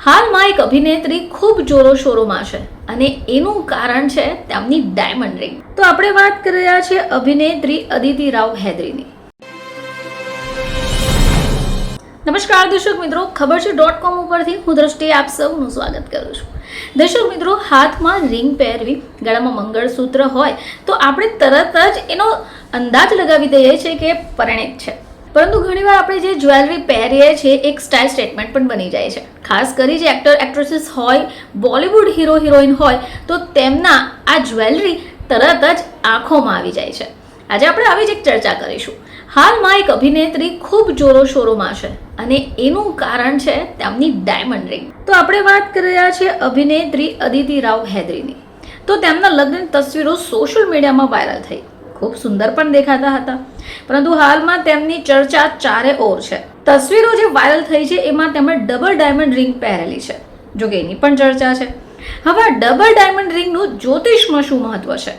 હાલમાં એક અભિનેત્રી ખૂબ જોરોશોરોમાં છે અને એનું કારણ છે તેમની ડાયમંડ રિંગ. તો આપણે વાત કરી રહ્યા છીએ અભિનેત્રી અદિતિ રાવ હૈદરીની. નમસ્કાર દર્શક મિત્રો, ખબર છે .com ઉપરથી હું દ્રષ્ટિ આપ સૌનું સ્વાગત કરું છું. દર્શક મિત્રો, હાથમાં રિંગ પહેરવી, ગળામાં મંગળસૂત્ર હોય તો આપણે તરત જ એનો અંદાજ લગાવી દઈએ છીએ કે પરિણીત છે. પરંતુ ઘણીવાર આપણે જે જ્વેલરી પહેરીએ છીએ એક સ્ટાઇલ સ્ટેટમેન્ટ પણ બની જાય છે. ખાસ કરી જે એક્ટર એક્ટ્રેસીસ હોય, બોલિવૂડ હીરો હિરોઈન હોય તો તેમના આ જ્વેલરી તરત જ આંખોમાં આવી જાય છે. આજે આપણે આવી જ એક ચર્ચા કરીશું. હાલમાં એક અભિનેત્રી ખૂબ જોરોશોરોમાં છે અને એનું કારણ છે તેમની ડાયમંડ રિંગ. તો આપણે વાત કરી રહ્યા છીએ અભિનેત્રી અદિતિ રાવ હૈદરીની. તો તેમના લગ્નની તસવીરો સોશિયલ મીડિયામાં વાયરલ થઈ. ખૂબ સુંદર પણ દેખાતા હતા, પરંતુ હાલમાં તેમની ચર્ચા ચારે ઓર છે. તસવીરો જે વાયરલ થઈ છે એમાં તેમણે ડબલ ડાયમંડ રિંગ પહેરેલી છે. જો કે એની પણ ચર્ચા છે. હવે ડબલ ડાયમંડ રિંગનું જ્યોતિષમાં શું મહત્વ છે?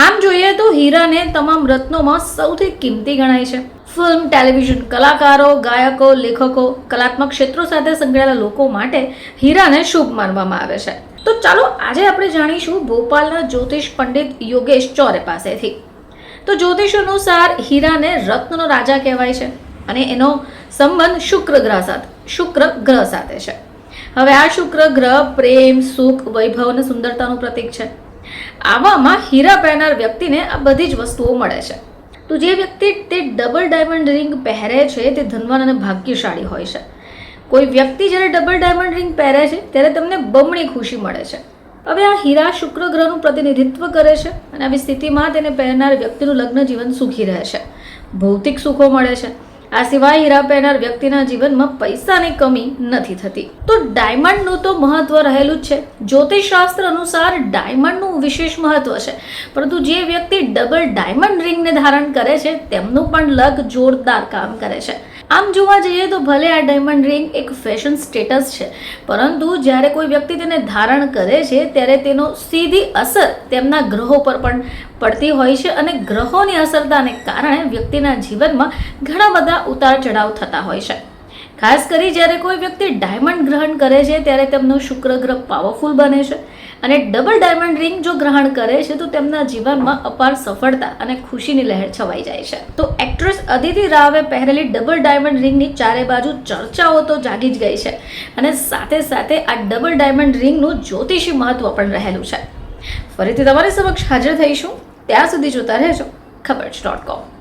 આમ જોઈએ તો હીરાને તમામ રત્નોમાં સૌથી કિંમતી ગણાય છે. ફિલ્મ, ટેલિવિઝન કલાકારો, ગાયકો, લેખકો, કલાત્મક ક્ષેત્રો સાથે સંકળાયેલા લોકો માટે હીરાને શુભ માનવામાં આવે છે. તો ચાલો આજે આપણે જાણીશું ભોપાલના જ્યોતિષ પંડિત યોગેશ ચોરે પાસેથી. તો જ્યોતિષ અનુસાર હીરાને રત્નનો રાજા કહેવાય છે અને એનો સંબંધ શુક્ર ગ્રહ સાથે છે. હવે આ શુક્ર ગ્રહ પ્રેમ, સુખ, વૈભવ અને સુંદરતાનું પ્રતીક છે. આવામાં હીરા પહેરનાર વ્યક્તિને આ બધી જ વસ્તુઓ મળે છે. તો જે વ્યક્તિ તે ડબલ ડાયમંડ રિંગ પહેરે છે તે ધનવાન અને ભાગ્યશાળી હોય છે. કોઈ વ્યક્તિ જ્યારે ડબલ ડાયમંડ રિંગ પહેરે છે ત્યારે તમને બમણી ખુશી મળે છે. હવે આ હીરા શુક્ર ગ્રહનું પ્રતિનિધિત્વ કરે છે અને આવી સ્થિતિમાં તેને પહેરનાર વ્યક્તિનું લગ્ન જીવન સુખી રહે છે, ભૌતિક સુખો મળે છે. આ સિવાય હીરા પહેરનાર વ્યક્તિના જીવનમાં પૈસાની કમી નથી થતી. તો ડાયમંડનું તો મહત્વ રહેલું જ છે. જ્યોતિષશાસ્ત્ર અનુસાર ડાયમંડનું વિશેષ મહત્વ છે, પરંતુ જે વ્યક્તિ ડબલ ડાયમંડ રિંગને ધારણ કરે છે તેમનું પણ લક જોરદાર કામ કરે છે. આમ જોવા જઈએ તો ભલે આ ડાયમંડ રિંગ એક ફેશન સ્ટેટસ છે, પરંતુ જ્યારે કોઈ વ્યક્તિ તેને ધારણ કરે છે ત્યારે તેનો સીધી અસર તેમના ગ્રહો પર પણ પડતી હોય છે અને ગ્રહોની અસરતાને કારણે વ્યક્તિના જીવનમાં ઘણા બધા ઉતાર ચઢાવ થતા હોય છે. ખાસ કરી જ્યારે કોઈ વ્યક્તિ ડાયમંડ ગ્રહણ કરે છે ત્યારે તેમનો શુક્ર ગ્રહ પાવરફુલ બને છે અને ડબલ ડાયમંડ રિંગ જો ગ્રહણ કરે છે તો તેમના જીવનમાં અપાર સફળતા અને ખુશીની લહેર છવાઈ જાય છે. તો એક્ટ્રેસ અદિતિ રાવે પહેરેલી ડબલ ડાયમંડ રિંગની ચારે બાજુ ચર્ચાઓ તો જાગી જ ગઈ છે અને સાથે સાથે આ ડબલ ડાયમંડ રિંગનું જ્યોતિષી મહત્વ પણ રહેલું છે. ફરીથી તમારી સમક્ષ હાજર થઈશું. ત્યાં સુધી જોતા રહેજો ખબર છે .com.